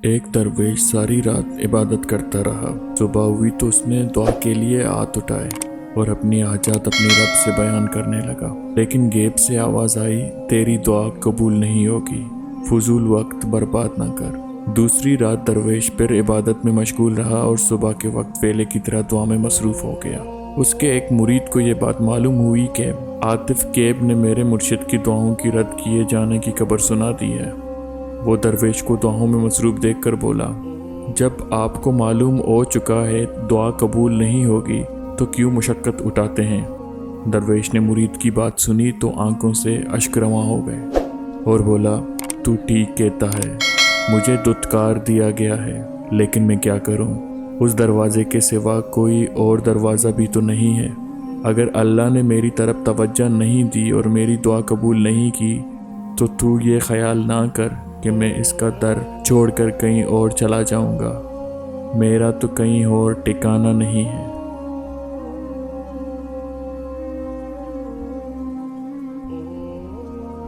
ایک درویش ساری رات عبادت کرتا رہا۔ صبح ہوئی تو اس نے دعا کے لیے ہاتھ اٹھائے اور اپنی حاجات اپنے رب سے بیان کرنے لگا، لیکن غیب سے آواز آئی، تیری دعا قبول نہیں ہوگی، فضول وقت برباد نہ کر۔ دوسری رات درویش پھر عبادت میں مشغول رہا اور صبح کے وقت پہلے کی طرح دعا میں مصروف ہو گیا۔ اس کے ایک مرید کو یہ بات معلوم ہوئی کہ عاطف کیب نے میرے مرشد کی دعاؤں کی رد کیے جانے کی خبر سنا دی ہے۔ وہ درویش کو دعاؤں میں مصروف دیکھ کر بولا، جب آپ کو معلوم ہو چکا ہے دعا قبول نہیں ہوگی تو کیوں مشقت اٹھاتے ہیں؟ درویش نے مرید کی بات سنی تو آنکھوں سے اشک رواں ہو گئے اور بولا، تو ٹھیک کہتا ہے، مجھے دھتکار دیا گیا ہے، لیکن میں کیا کروں؟ اس دروازے کے سوا کوئی اور دروازہ بھی تو نہیں ہے۔ اگر اللہ نے میری طرف توجہ نہیں دی اور میری دعا قبول نہیں کی تو یہ خیال نہ کر کہ میں اس کا در چھوڑ کر کہیں اور چلا جاؤں گا، میرا تو کہیں اور ٹھکانہ نہیں ہے۔